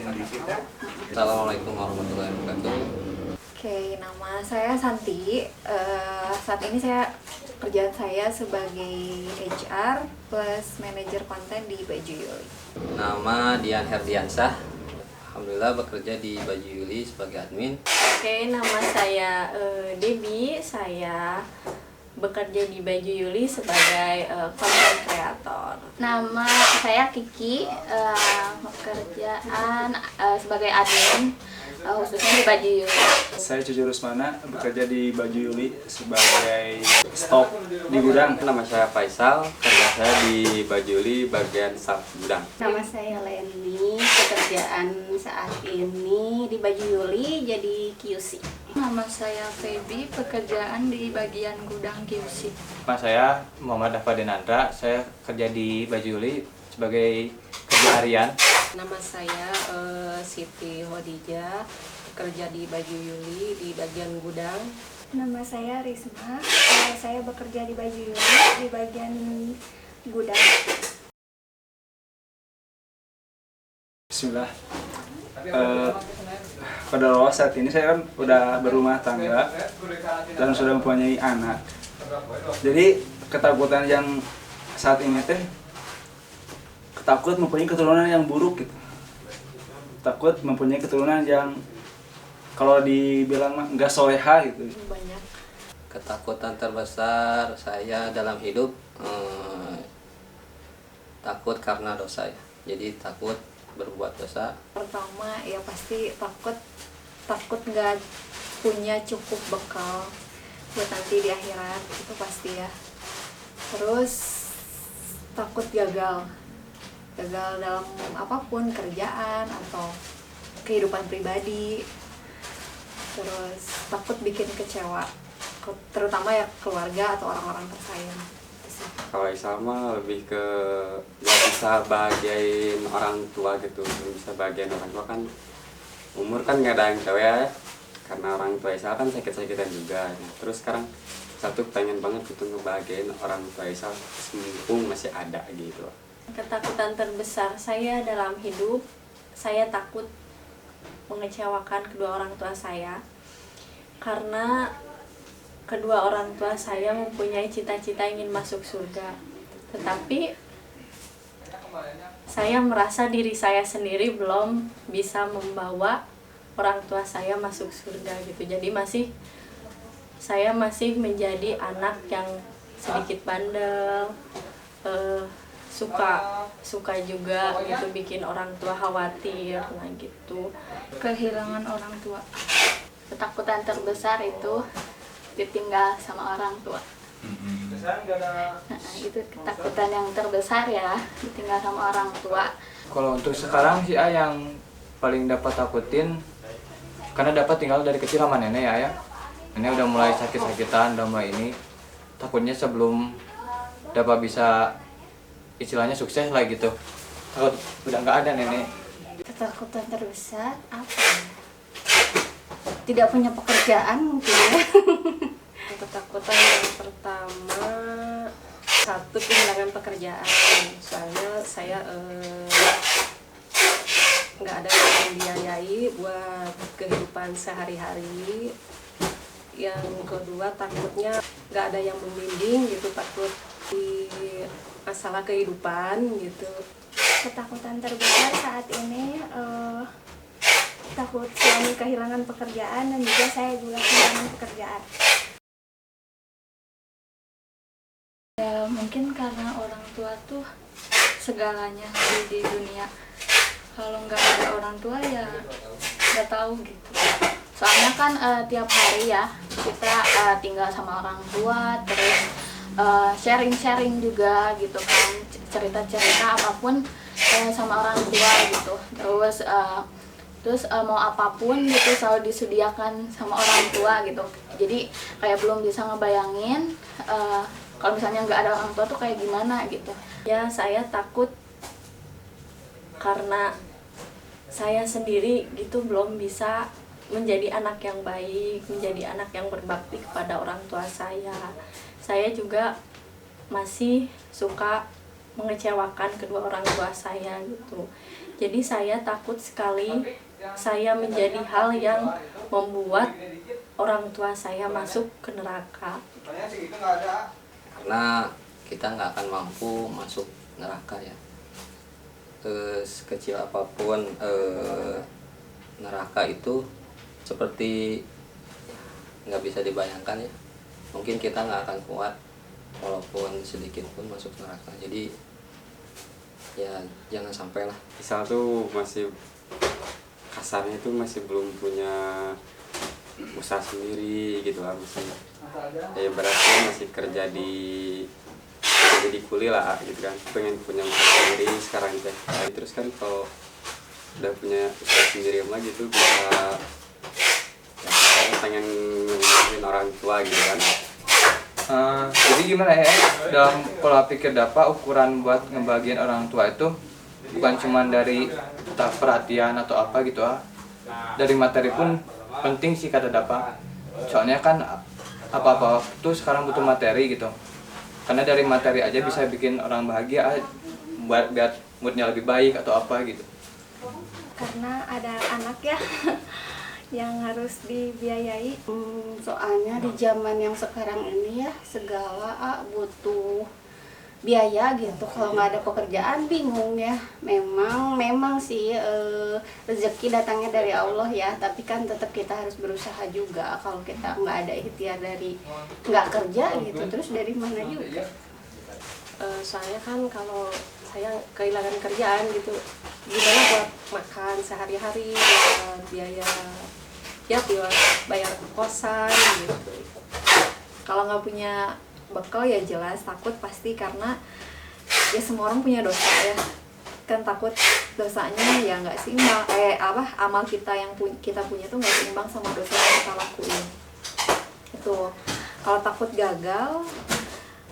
Assalamualaikum warahmatullahi wabarakatuh. Oke, nama saya Santi. Saat ini kerjaan saya sebagai HR plus manajer konten di Baju Yuli. Nama Dian Herdiansah. Alhamdulillah bekerja di Baju Yuli sebagai admin. Oke, nama saya Debbie. Saya bekerja di Baju Yuli sebagai content creator. Nama saya Kiki, pekerjaan sebagai admin, khususnya di Baju Yuli. Saya Cucu Rusmana, bekerja di Baju Yuli sebagai stok di gudang. Nama saya Faisal, kerja saya di Baju Yuli bagian staff gudang. Nama saya Leni, pekerjaan saat ini di Baju Yuli jadi QC. Nama saya Feby, pekerjaan di bagian gudang QC. Nama saya Muhammad Dafadinandra, saya kerja di Baju Yuli sebagai kerja harian. Nama saya Siti Hodijah, bekerja di Baju Yuli di bagian gudang. Nama saya Risma, saya bekerja di Baju Yuli di bagian gudang. Bismillah. Pada awal saat ini saya kan udah berumah tangga dan sudah mempunyai anak. Jadi ketakutan yang saat ini takut mempunyai keturunan yang buruk gitu. Takut mempunyai keturunan yang kalau dibilang mah nggak soleha gitu. Banyak. Ketakutan terbesar saya dalam hidup takut karena dosa ya. Jadi takut berbuat dosa. Pertama ya pasti takut nggak punya cukup bekal buat nanti di akhirat, itu pasti ya. Terus takut gagal dalam apapun, kerjaan atau kehidupan pribadi. Terus takut bikin kecewa, terutama ya keluarga atau orang-orang tersayang. Kalau Islam lebih ke gak bisa bahagiain orang tua gitu, gak bisa bahagiain orang tua kan umur kan gak ada yang tahu ya, karena orang tua Islam kan sakit-sakitan juga. Nah, terus sekarang satu pengen banget gitu ngebahagiain orang tua Islam mumpung masih ada gitu. Ketakutan terbesar saya dalam hidup, saya takut mengecewakan kedua orang tua saya karena kedua orang tua saya mempunyai cita-cita ingin masuk surga, tetapi saya merasa diri saya sendiri belum bisa membawa orang tua saya masuk surga gitu. Jadi saya masih menjadi anak yang sedikit bandel, suka juga gitu bikin orang tua khawatir, nah gitu. Kehilangan orang tua. Ketakutan terbesar itu ditinggal sama orang tua. Nah, itu ketakutan yang terbesar ya, ditinggal sama orang tua. Kalau untuk sekarang sih yang paling dapat takutin karena dapat tinggal dari kecil sama nenek ya. Nenek udah mulai sakit-sakitan, udah mulai ini. Takutnya sebelum dapat bisa istilahnya sukses lah gitu. Takut udah nggak ada nenek. Ketakutan terbesar apa ya? Tidak punya pekerjaan mungkin ya. Ketakutan yang pertama, satu, kehilangan pekerjaan. Soalnya saya nggak ada yang membiayai buat kehidupan sehari-hari. Yang kedua, takutnya nggak ada yang membimbing gitu, takut di masalah kehidupan gitu. Ketakutan terbesar saat ini takut suami kehilangan pekerjaan dan juga saya juga kehilangan pekerjaan. Ya mungkin karena orang tua tuh segalanya di dunia. Kalau nggak ada orang tua ya nggak tahu gitu. Soalnya kan tiap hari ya kita tinggal sama orang tua, terus sharing-sharing juga gitu kan, cerita-cerita apapun sama orang tua gitu. Terus mau apapun gitu selalu disediakan sama orang tua gitu. Jadi kayak belum bisa ngebayangin kalau misalnya nggak ada orang tua tuh kayak gimana gitu. Ya, saya takut karena saya sendiri gitu belum bisa menjadi anak yang baik, menjadi anak yang berbakti kepada orang tua saya. Saya juga masih suka mengecewakan kedua orang tua saya gitu. Jadi saya takut sekali saya menjadi hal yang membuat orang tua saya masuk ke neraka. Karena kita nggak akan mampu masuk neraka ya. Sekecil apapun neraka itu seperti nggak bisa dibayangkan ya. Mungkin kita nggak akan kuat walaupun sedikit pun masuk neraka. Jadi ya jangan sampai lah. Misal tuh masih kasarnya itu masih belum punya usaha sendiri gitu lah, masih ya berarti masih kerja di kuli lah gitu kan, pengen punya usaha sendiri sekarang teh. Nah, terus kan kalau udah punya usaha sendiri lagi tuh bisa ya, pengen ngomongin orang tua gitu kan. Jadi gimana ya, dalam pola pikir Dapa, ukuran buat ngebagian orang tua itu bukan cuma dari perhatian atau apa gitu dari materi pun penting sih kata Dapa. Soalnya kan apa-apa tuh sekarang butuh materi gitu, karena dari materi aja bisa bikin orang bahagia, biar moodnya lebih baik atau apa gitu. Karena ada anak ya yang harus dibiayai. Soalnya di zaman yang sekarang ini ya segala butuh biaya gitu. Kalau nggak ada pekerjaan bingung ya. Memang sih rezeki datangnya dari Allah ya. Tapi kan tetap kita harus berusaha juga. Kalau kita nggak ada ikhtiar dari nggak kerja gitu, terus dari mana juga? Soalnya kan kalau saya kehilangan kerjaan gitu, gimana buat makan sehari-hari, biaya ya buat bayar kosan gitu. Kalau nggak punya bekal ya jelas takut pasti, karena ya semua orang punya dosa ya kan, takut dosanya ya nggak seimbang, amal kita yang kita punya tuh nggak seimbang sama dosa yang kita lakuin itu. Kalau takut gagal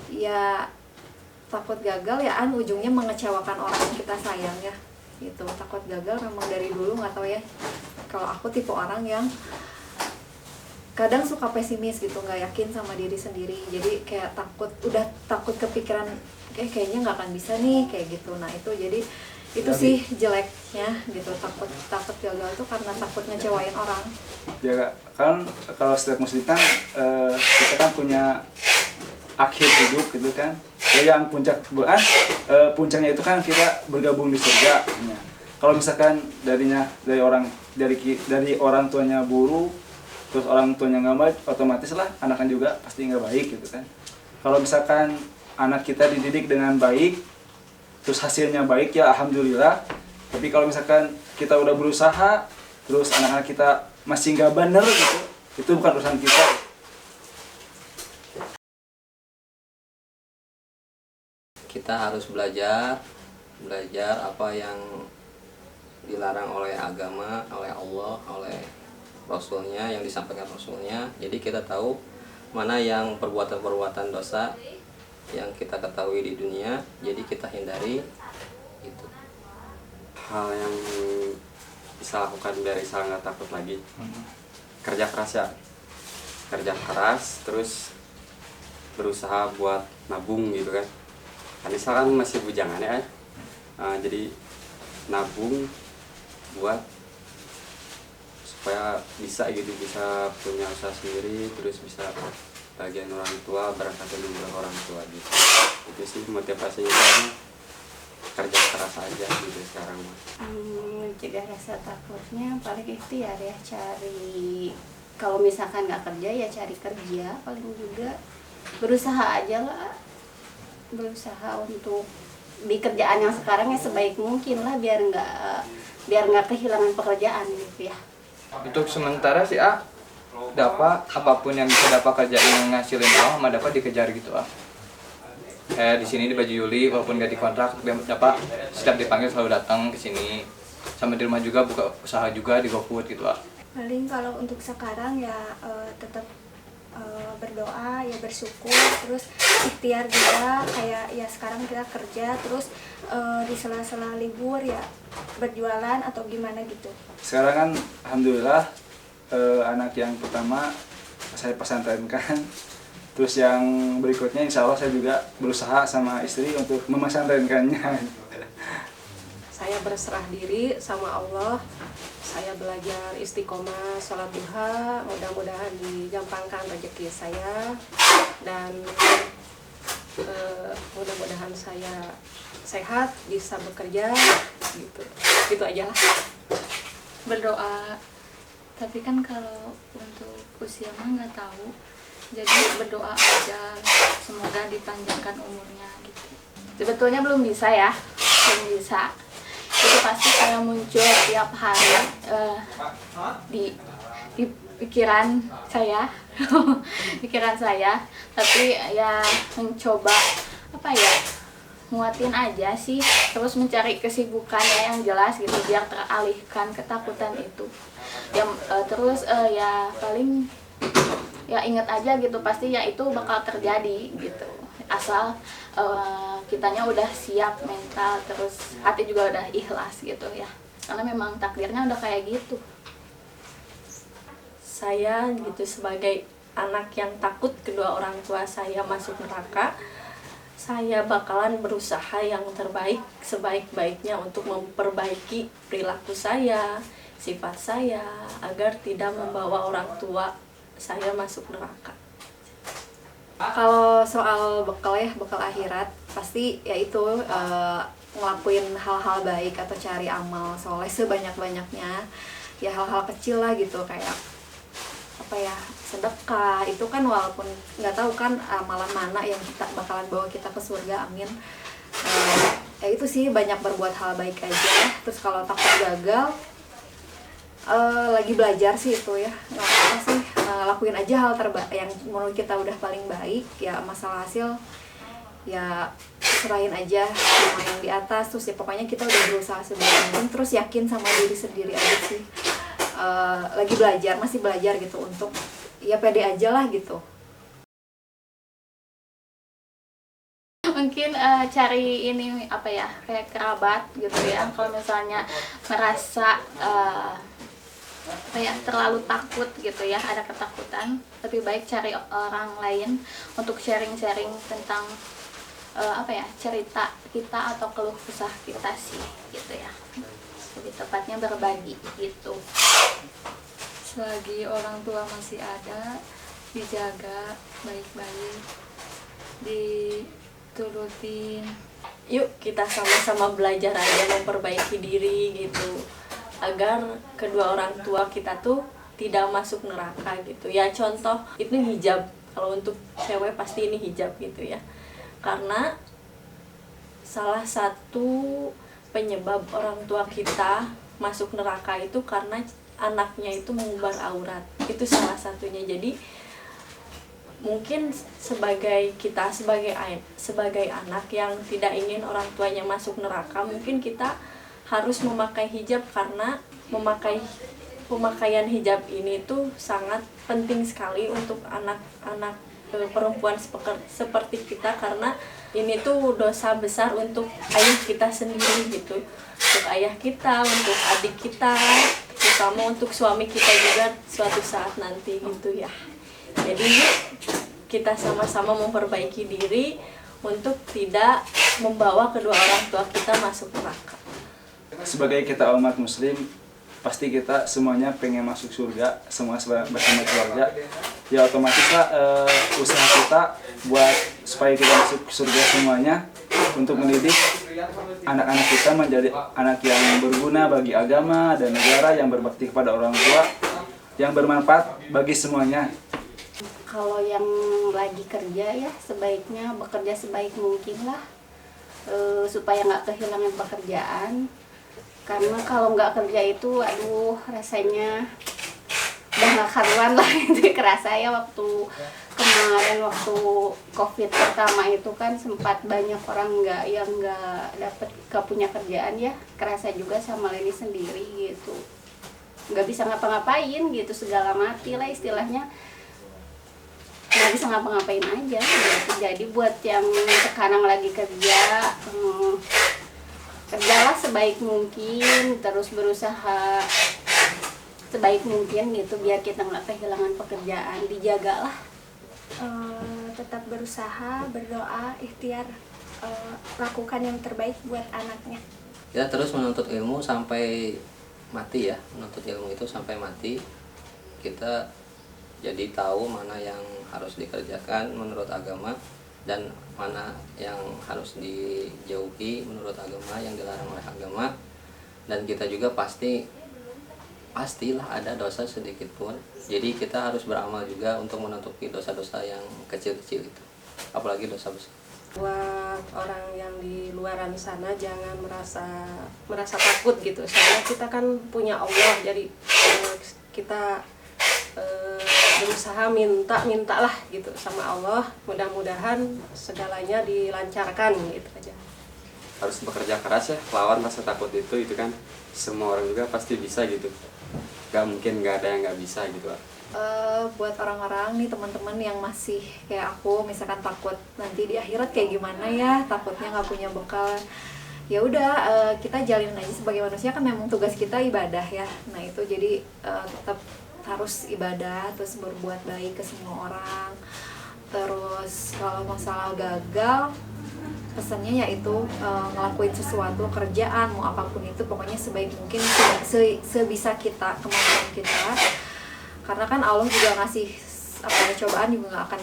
ya ujungnya mengecewakan orang yang kita sayang ya gitu. Takut gagal memang dari dulu, nggak tahu ya, kalau aku tipe orang yang kadang suka pesimis gitu, nggak yakin sama diri sendiri. Jadi kayak udah takut kepikiran kayaknya nggak akan bisa nih kayak gitu. Nah itu jadi itu sih jeleknya gitu, takut gagal tuh karena takut ngecewain orang. Ya kan kalau setiap muslim kan kita kan punya akhir hidup gitu kan. Ya yang puncaknya itu kan kita bergabung di surga. Ya. Kalau misalkan dari orang tuanya buruk, terus orang tuanya nggak baik, otomatis lah anaknya juga pasti nggak baik gitu kan. Kalau misalkan anak kita dididik dengan baik, terus hasilnya baik ya alhamdulillah. Tapi kalau misalkan kita udah berusaha, terus anak-anak kita masih nggak bener gitu, itu bukan urusan kita. Kita harus belajar apa yang dilarang oleh agama, oleh Allah, oleh Rasulnya, yang disampaikan Rasulnya. Jadi kita tahu mana yang perbuatan-perbuatan dosa yang kita ketahui di dunia, jadi kita hindari itu. Hal yang bisa lakukan biar Isa nggak takut lagi, kerja keras ya, kerja keras terus berusaha buat nabung gitu kan. Isa kan masih bujangan ya, jadi nabung buat supaya bisa punya usaha sendiri, terus bisa bagian orang tua, berangkatin jumlah orang tua gitu. Itu sih motivasinya kan, kerja keras aja gitu sekarang mah. Mencegah rasa takutnya paling ikhtiar ya, cari, kalau misalkan nggak kerja ya cari kerja, paling juga berusaha aja lah, berusaha untuk di kerjaan yang sekarang ya sebaik mungkin lah, biar nggak kehilangan pekerjaan gitu ya. Untuk sementara sih Dapa apapun yang bisa Dapa kerjain yang ngasilin uang sama Dapa dikejar gitu kayak di sini di Baju Yuli, walaupun gak dikontrak, Dapa setiap dipanggil selalu datang ke sini. Sama di rumah juga buka usaha juga di GoFood gitu Paling kalau untuk sekarang ya tetap berdoa ya, bersyukur, terus ikhtiar juga, kayak ya sekarang kita kerja, terus di sela-sela libur ya berjualan atau gimana gitu. Sekarang kan alhamdulillah anak yang pertama saya pesantrenkan Terus yang berikutnya insya Allah saya juga berusaha sama istri untuk memesantrenkannya. Saya berserah diri sama Allah. Saya belajar istiqomah, sholat duha. Mudah-mudahan digampangkan rezeki saya. Dan mudah-mudahan saya sehat, bisa bekerja. Gitu aja lah. Berdoa, tapi kan kalau untuk usia mah nggak tahu, jadi berdoa aja semoga dipanjangkan umurnya gitu. Sebetulnya belum bisa ya, belum bisa. Itu pasti kayak muncul tiap hari di pikiran saya, pikiran saya. Tapi ya mencoba apa ya, nguatin aja sih, terus mencari kesibukannya yang jelas gitu biar teralihkan ketakutan itu. Terus ya paling ya ingat aja gitu, pasti ya itu bakal terjadi gitu, asal kitanya udah siap mental, terus hati juga udah ikhlas gitu ya, karena memang takdirnya udah kayak gitu. Saya gitu sebagai anak yang takut kedua orang tua saya masuk neraka, saya bakalan berusaha yang terbaik sebaik-baiknya untuk memperbaiki perilaku saya, sifat saya, agar tidak membawa orang tua saya masuk neraka. Kalau soal bekal ya, bekal akhirat, pasti yaitu ngelakuin hal-hal baik atau cari amal soleh sebanyak-banyaknya. Ya hal-hal kecil lah gitu, kayak apa ya, sedekah. Itu kan walaupun nggak tahu kan amalan mana yang kita bakalan bawa kita ke surga, amin. Ya itu sih, banyak berbuat hal baik aja. Terus kalau takut gagal, lagi belajar sih itu ya, nggak apa sih, lakuin aja hal terbaik yang menurut kita udah paling baik. Ya masalah hasil ya serahin aja sama yang di atas. Terus ya pokoknya kita udah berusaha sebaik mungkin, terus yakin sama diri sendiri aja sih. Lagi belajar, masih belajar gitu, untuk ya pede aja lah gitu. Mungkin cari ini apa ya, kayak kerabat gitu ya, kalau misalnya merasa kayak terlalu takut gitu ya, ada ketakutan, lebih baik cari orang lain untuk sharing-sharing tentang apa ya, cerita kita atau keluh kesah kita sih gitu ya, lebih tepatnya berbagi gitu. Selagi orang tua masih ada, dijaga baik-baik, diturutin. Yuk kita sama-sama belajar aja memperbaiki diri gitu, agar kedua orang tua kita tuh tidak masuk neraka gitu ya. Contoh itu hijab, kalau untuk cewek pasti ini hijab gitu ya, karena salah satu penyebab orang tua kita masuk neraka itu karena anaknya itu mengumbar aurat, itu salah satunya. Jadi mungkin sebagai anak yang tidak ingin orang tuanya masuk neraka, mungkin kita harus memakai hijab, karena pemakaian hijab ini tuh sangat penting sekali untuk anak-anak perempuan seperti kita, karena ini tuh dosa besar untuk ayah kita sendiri gitu, untuk ayah kita, untuk adik kita, terutama untuk suami kita juga suatu saat nanti gitu ya. Jadi kita sama-sama memperbaiki diri untuk tidak membawa kedua orang tua kita masuk neraka. Sebagai kita umat muslim, pasti kita semuanya pengen masuk surga, semua bersama keluarga. Ya otomatis lah usaha kita buat supaya kita masuk surga semuanya, untuk mendidik anak-anak kita menjadi anak yang berguna bagi agama dan negara, yang berbakti kepada orang tua, yang bermanfaat bagi semuanya. Kalau yang lagi kerja ya sebaiknya bekerja sebaik mungkin lah, supaya nggak kehilangan pekerjaan. Karena kalau nggak kerja itu, aduh rasanya udah nggak karuan lah. Itu kerasa ya waktu kemarin, waktu COVID pertama itu kan sempat banyak orang yang nggak punya kerjaan ya. Kerasa juga sama Leni sendiri gitu, nggak bisa ngapa-ngapain gitu, segala mati lah istilahnya, nggak bisa ngapa-ngapain aja gitu. Jadi buat yang sekarang lagi kerja, kerjalah sebaik mungkin, terus berusaha sebaik mungkin gitu, biar kita nggak kehilangan pekerjaan, dijagalah. tetap berusaha, berdoa, ikhtiar, lakukan yang terbaik buat anaknya. Kita terus menuntut ilmu sampai mati ya, menuntut ilmu itu sampai mati. Kita jadi tahu mana yang harus dikerjakan menurut agama dan mana yang harus dijauhi menurut agama, yang dilarang oleh agama. Dan kita juga pastilah ada dosa sedikit pun. Jadi kita harus beramal juga untuk menutupi dosa-dosa yang kecil-kecil itu, apalagi dosa besar. Buat orang yang di luaran sana jangan merasa takut gitu, soalnya kita kan punya Allah, jadi kita berusaha mintalah gitu sama Allah, mudah-mudahan segalanya dilancarkan gitu aja. Harus bekerja keras ya, lawan rasa takut itu kan semua orang juga pasti bisa gitu, gak mungkin gak ada yang gak bisa gitu. Buat orang-orang nih, teman-teman yang masih kayak aku, misalkan takut nanti di akhirat kayak gimana ya, takutnya nggak punya bekal, ya udah kita jalin aja sebagai manusia, kan memang tugas kita ibadah ya. Nah itu jadi tetap harus ibadah, terus berbuat baik ke semua orang. Terus kalau masalah gagal, pesannya yaitu ngelakuin sesuatu, kerjaan mau apapun itu, pokoknya sebaik mungkin, sebisa kita, kemampuan kita. Karena kan Allah juga ngasih cobaan juga nggak akan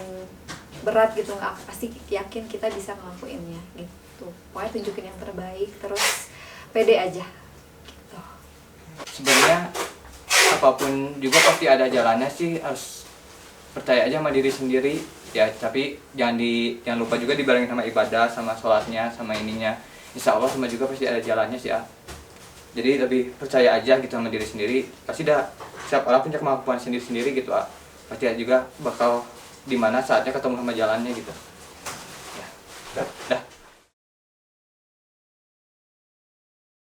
berat gitu, nggak pasti yakin kita bisa ngelakuinnya gitu. Pokoknya tunjukin yang terbaik, terus pede aja gitu. Sebenarnya apapun juga pasti ada jalannya sih, harus percaya aja sama diri sendiri ya, tapi jangan lupa juga dibarengin sama ibadah, sama sholatnya, sama ininya. Insya Allah semua juga pasti ada jalannya sih ya. Jadi lebih percaya aja gitu sama diri sendiri, pasti setiap orang punya kemampuan sendiri-sendiri gitu, pasti juga bakal dimana saatnya ketemu sama jalannya gitu ya. Dah.